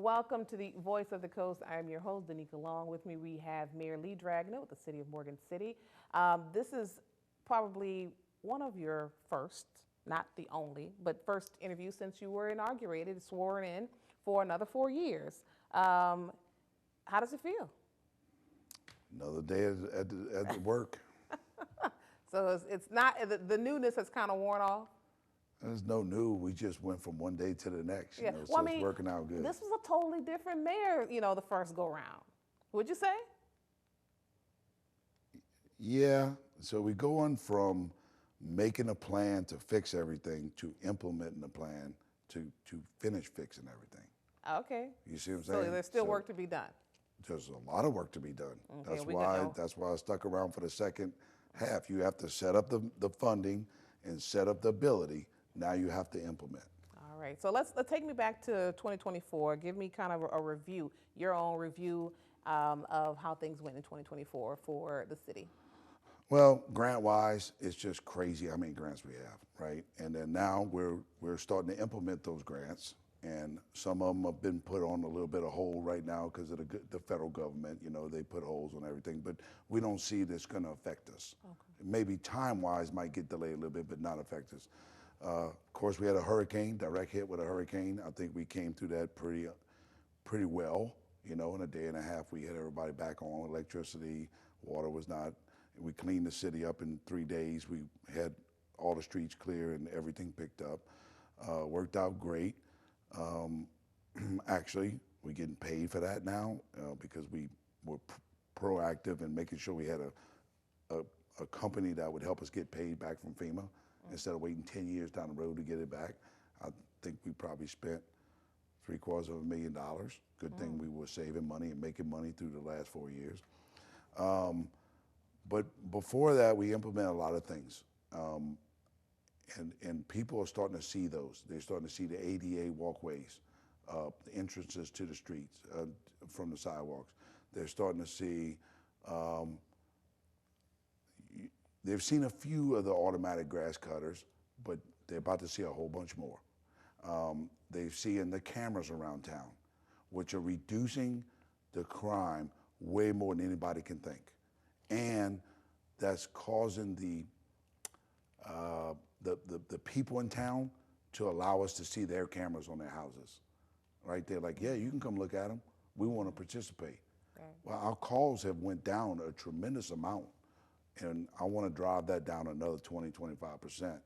welcome to the Voice of the Coast. I am your host, Danica Long. With me, we have Mayor Lee Dragna with the City of Morgan City. This is probably one of your first, not the only, but first interview since you were inaugurated, sworn in for another 4 years. How does it feel? Another day at the work. So it's not, the newness has kind of worn off? There's no new. We just went from one day to the next, Yeah. so it's working out good. This was a totally different mayor, the first go round. Would you say? Yeah, so we go on from making a plan to fix everything to implementing the plan to finish fixing everything. Okay. You see what I'm saying? So there's still work to be done. There's a lot of work to be done. Okay, That's why I stuck around for the second half. You have to set up the funding and set up the ability. Now you have to implement. All right, so let's take me back to 2024. Give me kind of a review, your own review of how things went in 2024 for the city. Well, grant-wise, it's just crazy how many grants we have, right? And then now we're starting to implement those grants, and some of them have been put on a little bit of hold right now because of the federal government. They put holds on everything, but we don't see this going to affect us. Okay. Maybe time-wise might get delayed a little bit, but not affect us. Of course, we had a hurricane, direct hit with a hurricane. I think we came through that pretty well. In a day and a half, we had everybody back on. Electricity, water was not. We cleaned the city up in 3 days. We had all the streets clear and everything picked up. Worked out great. Actually, we're getting paid for that now because we were proactive in making sure we had a company that would help us get paid back from FEMA. Instead of waiting 10 years down the road to get it back. I think we probably spent $750,000. Good thing we were saving money and making money through the last 4 years. But before that, we implemented a lot of things. And people are starting to see those. They're starting to see the ADA walkways, the entrances to the streets from the sidewalks. They're starting to see they've seen a few of the automatic grass cutters, but they're about to see a whole bunch more. They've seen the cameras around town, which are reducing the crime way more than anybody can think. And that's causing the people in town to allow us to see their cameras on their houses. Right? They're like, yeah, you can come look at them. We want to participate. Right. Well, our calls have went down a tremendous amount. And I want to drive that down another 20–25%,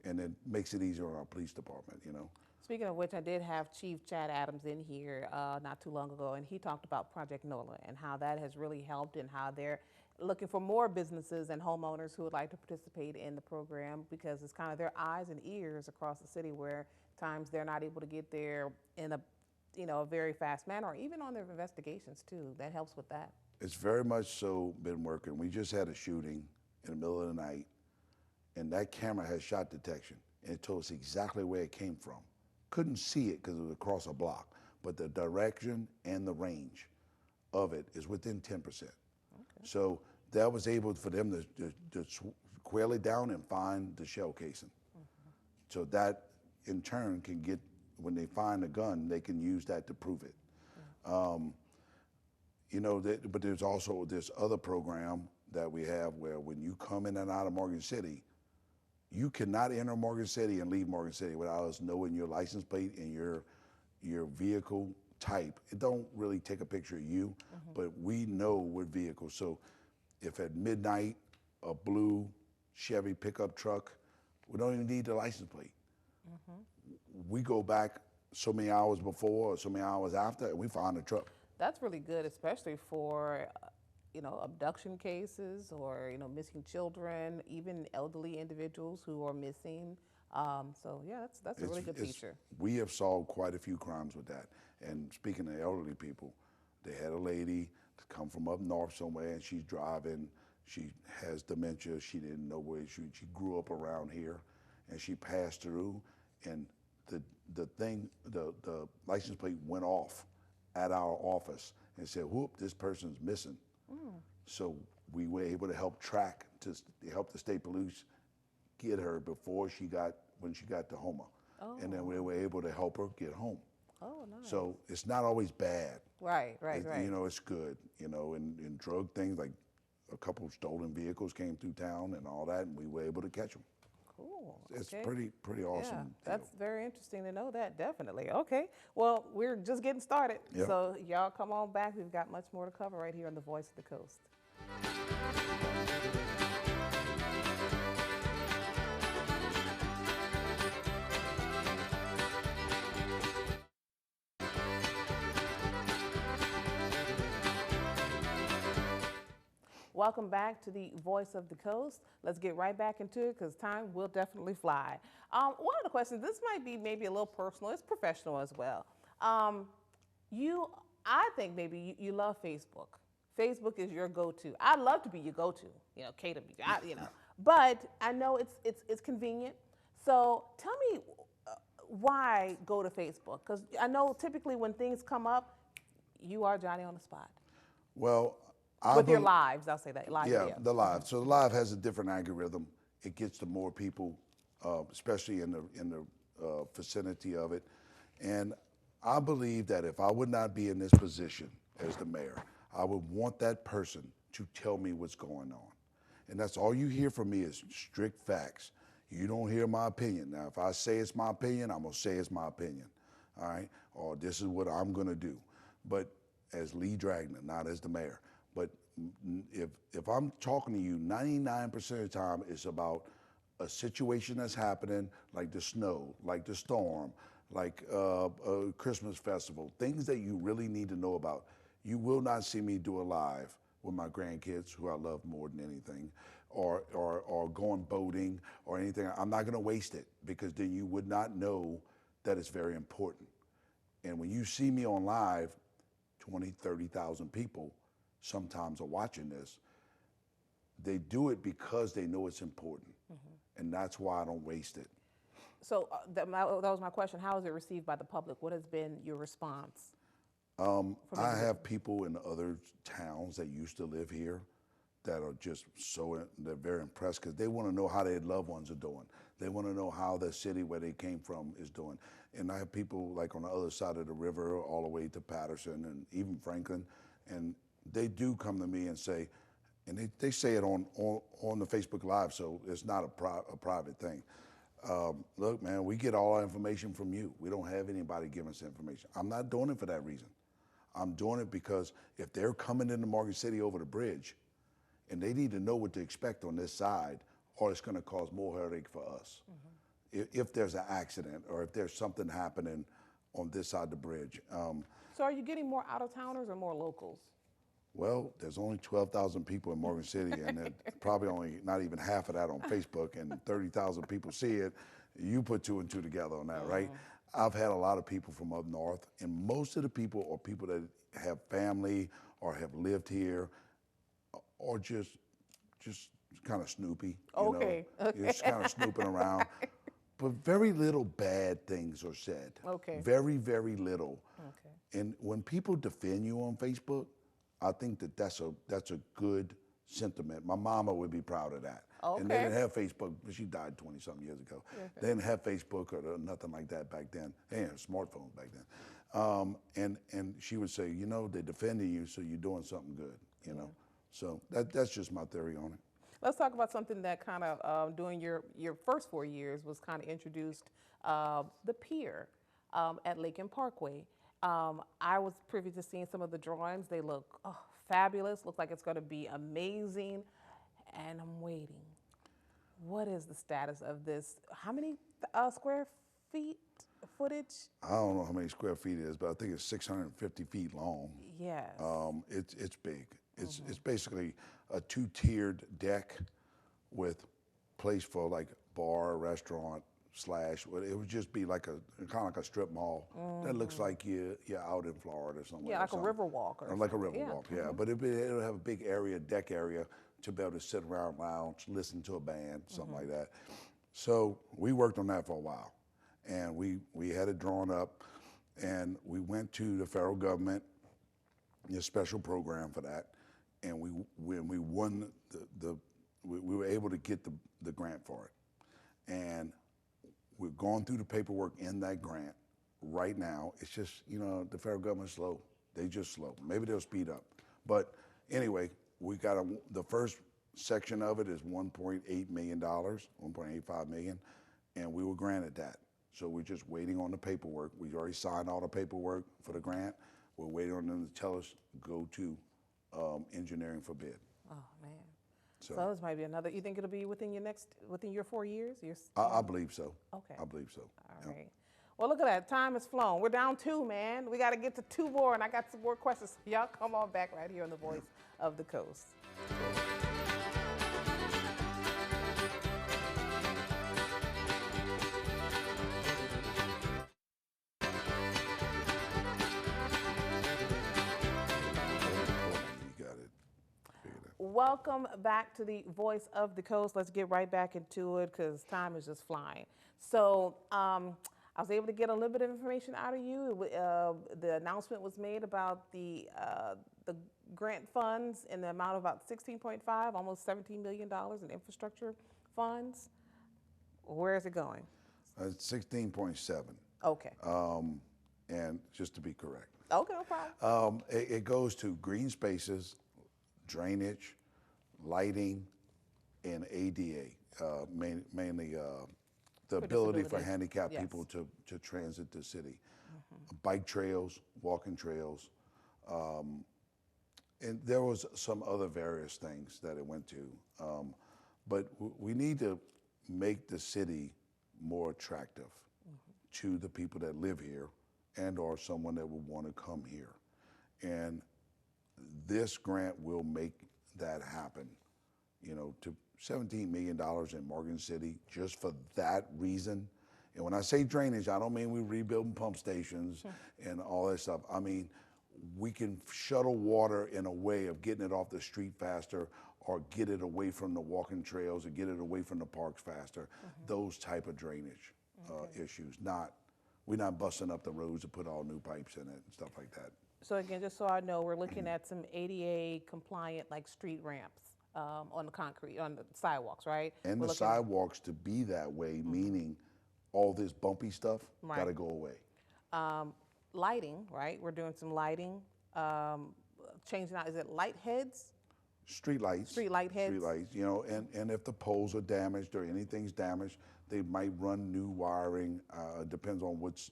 and it makes it easier on our police department, Speaking of which, I did have Chief Chad Adams in here not too long ago, and he talked about Project NOLA and how that has really helped and how they're looking for more businesses and homeowners who would like to participate in the program because it's kind of their eyes and ears across the city where times they're not able to get there in a very fast manner, or even on their investigations too. That helps with that. It's very much so been working. We just had a shooting in the middle of the night, and that camera has shot detection, and it told us exactly where it came from. Couldn't see it because it was across a block, but the direction and the range of it is within 10%. Okay. So that was able for them to quail it down and find the shell casing. Mm-hmm. So that, in turn, can get, when they find a gun, they can use that to prove it. Mm-hmm. But there's also this other program that we have where when you come in and out of Morgan City, you cannot enter Morgan City and leave Morgan City without us knowing your license plate and your vehicle type. It don't really take a picture of you, but we know what vehicle. So if at midnight, a blue Chevy pickup truck, we don't even need the license plate. We go back so many hours before or so many hours after, and we find the truck. That's really good, especially for, abduction cases or, missing children, even elderly individuals who are missing. So yeah, that's a really good feature. We have solved quite a few crimes with that. And speaking of elderly people, they had a lady come from up north somewhere, and she's driving. She has dementia. She didn't know where she grew up around here, and she passed through, and the license plate went off at our office and said, whoop, this person's missing. So we were able to help track, to help the state police get her before when she got to Houma. And then we were able to help her get home. Oh, nice. So it's not always bad. Right, right, right. You know, it's good. You know, and drug things like a couple of stolen vehicles came through town and all that, and we were able to catch them. Cool. It's Okay. pretty Yeah, awesome deal. that's very interesting to know that, definitely. Okay, well, we're just getting started. Yep. So y'all come on back. We've got much more to cover right here on The Voice of the Coast. Welcome back to the Voice of the Coast. Let's get right back into it because time will definitely fly. One of the questions, this might be maybe a little personal, it's professional as well. You, I think maybe you love Facebook. Facebook is your go-to. I'd love to be your go-to, you know, Kate, but I know it's convenient. So tell me why go to Facebook? Because I know typically when things come up, you are Johnny on the spot. Well, With your lives, I'll say that, live yeah, video. the live. So the live has a different algorithm. It gets to more people, especially in the vicinity of it. And I believe that if I would not be in this position as the mayor, I would want that person to tell me what's going on. And that's all you hear from me is strict facts. You don't hear my opinion. Now, if I say it's my opinion, I'm gonna say it's my opinion, all right? Or this is what I'm gonna do. But as Lee Dragna, not as the mayor. But if I'm talking to you, 99% of the time it's about a situation that's happening, like the snow, like the storm, like a Christmas festival, things that you really need to know about. You will not see me do a live with my grandkids, who I love more than anything, or going boating or anything. I'm not gonna waste it because then you would not know that it's very important. And when you see me on live, 20, 30,000 people sometimes are watching this. They do it because they know it's important. And that's why I don't waste it. So that was my question. How is it received by the public? What has been your response? I have people in other towns that used to live here that are just they're very impressed because they want to know how their loved ones are doing. They want to know how the city where they came from is doing. And I have people like on the other side of the river all the way to Patterson and even Franklin, and they do come to me and say, and they say it on the Facebook Live, so it's not a private thing. Look, man, we get all our information from you. We don't have anybody giving us information. I'm not doing it for that reason. I'm doing it because if they're coming into Morgan City over the bridge, and they need to know what to expect on this side, or it's going to cause more headache for us. If there's an accident or if there's something happening on this side of the bridge. So are you getting more out-of-towners or more locals? Well, there's only 12,000 people in Morgan City, and probably only not even half of that on Facebook, and 30,000 people see it. You put two and two together on that, right? I've had a lot of people from up north, and most of the people are people that have family or have lived here, or just kind of snoopy. Okay. Just kind of snooping around. But very little bad things are said. Okay. Very, very little. Okay. And when people defend you on Facebook, I think that's a good sentiment. My mama would be proud of that. Okay. And they didn't have Facebook. She died 20-something years ago. They didn't have Facebook or nothing like that back then. They didn't have smartphones back then. And she would say, you know, they're defending you, so you're doing something good, you know. So that's just my theory on it. Let's talk about something that kind of during your first 4 years was kind of introduced, the pier at Lincoln Parkway. I was privy to seeing some of the drawings. They look fabulous. Look like it's going to be amazing. And I'm waiting. What is the status of this? How many square feet footage? I don't know how many square feet it is, but I think it's 650 feet long. Yes. It's big. It's basically a two-tiered deck with place for like bar, restaurant, / it would just be like kind of like a strip mall that looks like you're out in Florida or somewhere. Yeah, like a river walk or like a something. river walk, yeah. But it'll have a big area, deck area, to be able to sit around, lounge, listen to a band, something like that. So we worked on that for a while, and we had it drawn up, and we went to the federal government, a special program for that, and we won we were able to get the grant for it, and we're going through the paperwork in that grant right now. It's just, the federal government's slow. They just slow. Maybe they'll speed up. But anyway, we got the first section of it is $1.8 million, $1.85 million, and we were granted that. So we're just waiting on the paperwork. We already signed all the paperwork for the grant. We're waiting on them to tell us go to engineering for bid. Oh, man. So this might be another, you think it'll be within your 4 years? I believe so. Okay. I believe so. All right. Well, look at that. Time has flown. We're down 2, man. We got to get to 2 more, and I got some more questions. Y'all come on back right here on The Voice of the Coast. You got it. Welcome back to The Voice of the Coast. Let's get right back into it because time is just flying. So I was able to get a little bit of information out of you. The announcement was made about the grant funds in the amount of about 16.5, almost $17 million in infrastructure funds. Where is it going? 16.7. Okay. And just to be correct. Okay, no problem. It goes to green spaces, drainage, lighting, and ADA, mainly the ability for handicapped people to transit the city. Bike trails, walking trails, and there was some other various things that it went to. But we need to make the city more attractive to the people that live here and or someone that would want to come here. And this grant will make that happen, to $17 million in Morgan City just for that reason. And when I say drainage, I don't mean we're rebuilding pump stations and all that stuff. I mean, we can shuttle water in a way of getting it off the street faster or get it away from the walking trails or get it away from the parks faster. Those type of drainage issues. We're not busting up the roads to put all new pipes in it and stuff like that. So again, just so I know, we're looking at some ADA compliant like street ramps on the concrete, on the sidewalks, right? And the sidewalks to be that way, meaning all this bumpy stuff got to go away. Lighting, right? We're doing some lighting, changing out, is it light heads? Street lights. Street light heads. Street lights, and if the poles are damaged or anything's damaged, they might run new wiring. Depends on what's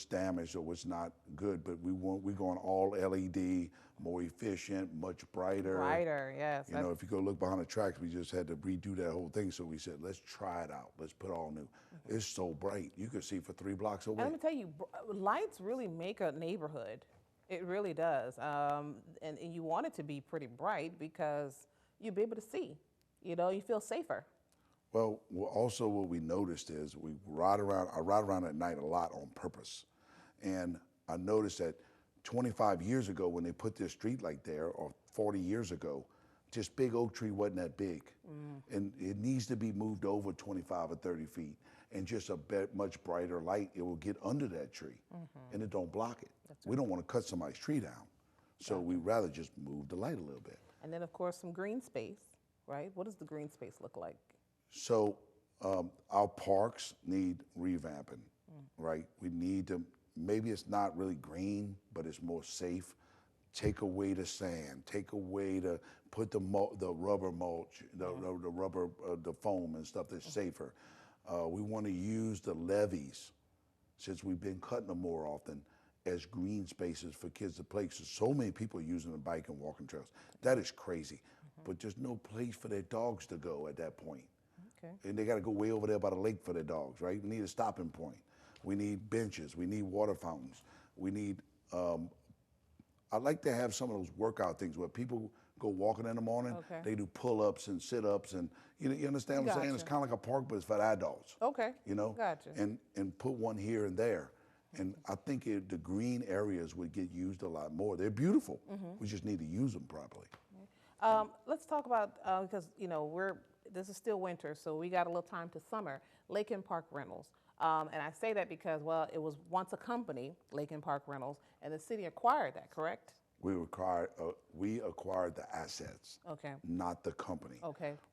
damaged or what's not good, but we're going all LED, more efficient, much brighter. Brighter, yes. If you go look behind the tracks, we just had to redo that whole thing. So we said, let's try it out. Let's put all new. It's so bright. You can see for 3 blocks away. And let me tell you, lights really make a neighborhood. It really does. And you want it to be pretty bright because you'll be able to see. You feel safer. Well, also what we noticed is I ride around at night a lot on purpose. And I noticed that 25 years ago when they put this street light there, or 40 years ago, this big oak tree wasn't that big. And it needs to be moved over 25 or 30 feet. And just a much brighter light, it will get under that tree and it don't block it. We don't want to cut somebody's tree down. So we'd rather just move the light a little bit. And then of course some green space, right? What does the green space look like? So our parks need revamping, right? We need to, maybe it's not really green, but it's more safe. Take away the sand, take away put the rubber mulch, the rubber, the foam and stuff that's safer. We want to use the levees, since we've been cutting them more often, as green spaces for kids to play. So many people are using the bike and walking trails. That is crazy, but there's no place for their dogs to go at that point. And they got to go way over there by the lake for their dogs, right? We need a stopping point. We need benches. We need water fountains. We need, I'd like to have some of those workout things where people go walking in the morning. They do pull-ups and sit-ups and, you understand what I'm saying? It's kind of like a park, but it's for adults. Gotcha. And put one here and there. And I think the green areas would get used a lot more. They're beautiful. We just need to use them properly. Let's talk about, because, this is still winter, so we got a little time to summer, Lake and Park Rentals. And I say that because, well, it was once a company, Lake and Park Rentals, and the city acquired that, correct? We acquired the assets, not the company.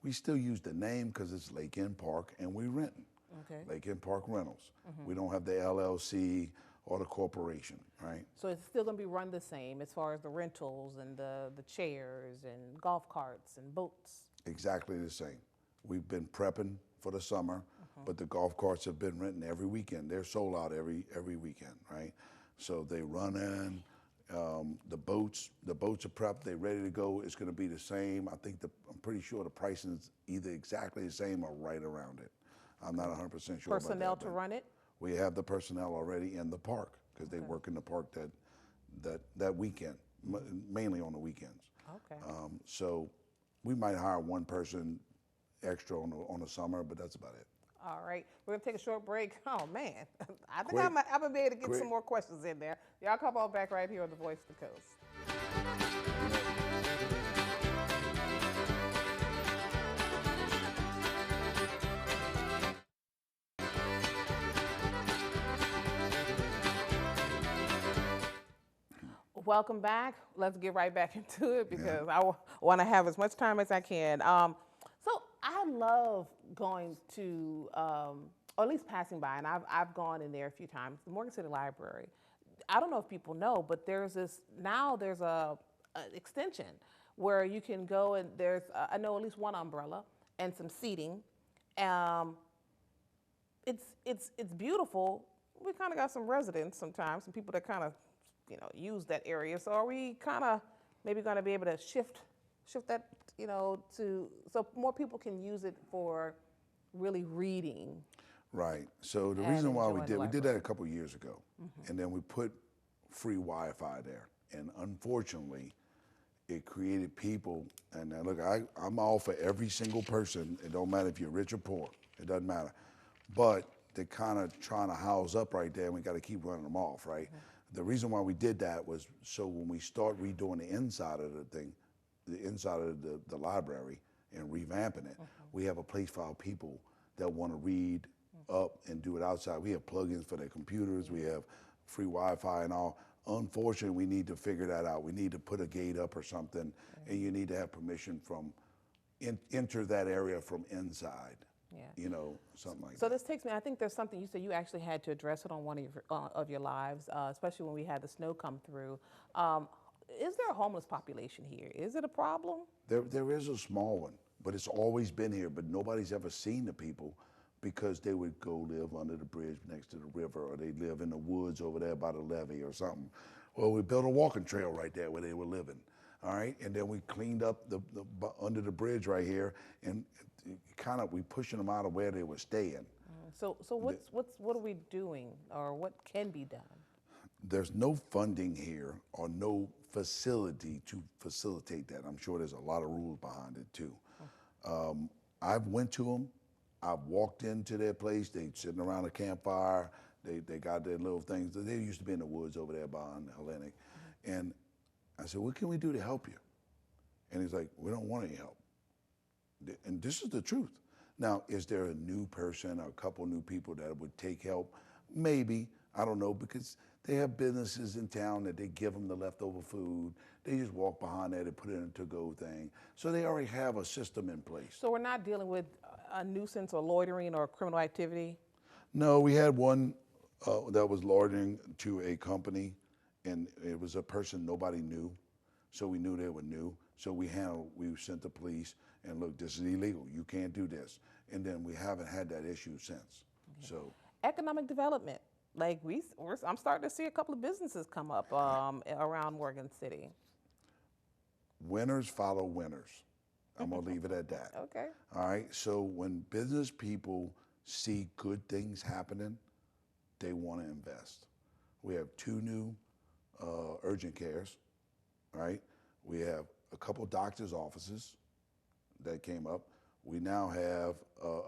We still use the name because it's Lake and Park, and we rent. Lake and Park Rentals. We don't have the LLC or the corporation, right? So it's still going to be run the same as far as the rentals and the chairs and golf carts and boats. Exactly the same. We've been prepping for the summer, but the golf carts have been renting every weekend. They're sold out every weekend, right? So they run in. The boats are prepped. They're ready to go. It's going to be the same. I'm pretty sure the pricing is either exactly the same or right around it. I'm not 100% sure Personnel about that. to run it? We have the personnel already in the park because they work in the park that weekend, mainly on the weekends. Okay. So we might hire one person extra on the summer, but that's about it. All right. We're going to take a short break. Oh, man. I think Quick. I'm going to be able to get Quick. some more questions in there. Y'all come on back right here on The Voice of the Coast. Welcome back. Let's get right back into it because I want to have as much time as I can. So I love going to, or at least passing by, and I've gone in there a few times, the Morgan City Library. I don't know if people know, but there's a extension where you can go and there's, I know at least one umbrella and some seating. It's beautiful. We kind of got some residents sometimes, some people that kind of use that area. So are we kind of maybe going to be able to shift that, to so more people can use it for really reading? Right. So the And reason why we enjoying the did that a couple of years ago, and then we put free Wi-Fi there, and unfortunately, it created people. And now look, I'm all for every single person. It don't matter if you're rich or poor. It doesn't matter. But they're kind of trying to house up right there, and we got to keep running them off, right? The reason why we did that was so when we start redoing the inside of the thing, the inside of the library and revamping it, we have a place for our people that want to read up and do it outside. We have plugins for their computers. We have free Wi-Fi and all. Unfortunately, we need to figure that out. We need to put a gate up or something, and you need to have permission from enter that area from inside. Yeah. Something like that. So this takes me, I think there's something you said you actually had to address it on one of your lives, especially when we had the snow come through. Is there a homeless population here? Is it a problem? There is a small one, but it's always been here, but nobody's ever seen the people because they would go live under the bridge next to the river, or they live in the woods over there by the levee or something. Well, we built a walking trail right there where they were living, all right? And then we cleaned up the under the bridge right here, and we pushing them out of where they were staying. So what are we doing, or what can be done? There's no funding here or no facility to facilitate that. I'm sure there's a lot of rules behind it too. I've went to them. I've walked into their place. They sitting around a campfire. They got their little things. They used to be in the woods over there behind Hellenic. And I said, what can we do to help you? And he's like, we don't want any help. And this is the truth. Now, is there a new person or a couple new people that would take help? Maybe. I don't know, because they have businesses in town that they give them the leftover food. They just walk behind there, they put it in a to-go thing. So they already have a system in place. So we're not dealing with a nuisance or loitering or criminal activity? No, we had one that was loitering to a company, and it was a person nobody knew. So we knew they were new. So we sent the police, and look, this is illegal. You can't do this. And then we haven't had that issue since. Okay. So economic development. Like I'm starting to see a couple of businesses come up around Morgan City. Winners follow winners. I'm gonna leave it at that. Okay. All right. So when business people see good things happening, they want to invest. We have 2 new urgent cares. Right. We have a couple doctors' offices that came up. We now have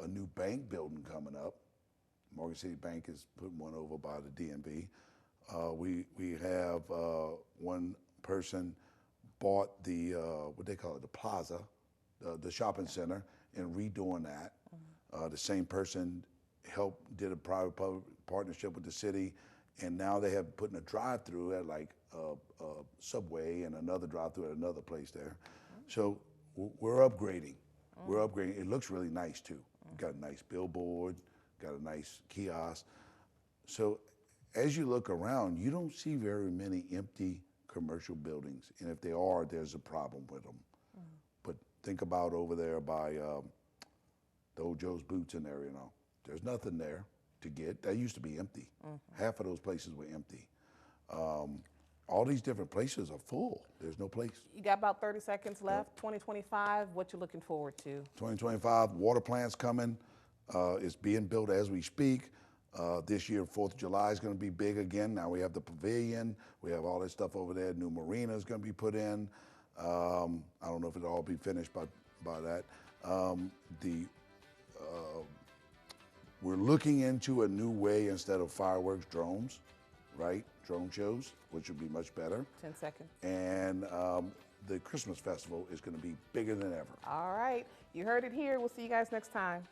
a new bank building coming up. Morgan City Bank is putting one over by the DMV. We have one person bought the what they call it, the plaza, the shopping center, and redoing that. The same person did a private-public partnership with the city, and now they have putting a drive-through at like Subway and another drive-through at another place there. So we're upgrading. We're upgrading. It looks really nice too. Got a nice billboard. Got a nice kiosk. So as you look around, you don't see very many empty commercial buildings. And if there are, there's a problem with them. But think about over there by the old Joe's Boots in there, you know. There's nothing there to get. That used to be empty. Half of those places were empty. All these different places are full. There's no place. You got about 30 seconds left. 2025, what you looking forward to? 2025, water plant's coming. It's being built as we speak. This year, 4th of July is going to be big again. Now we have the pavilion. We have all that stuff over there. New marina is going to be put in. I don't know if it'll all be finished by that. We're looking into a new way, instead of fireworks, drones, right? Drone shows, which would be much better. 10 seconds. And the Christmas festival is going to be bigger than ever. All right. You heard it here. We'll see you guys next time.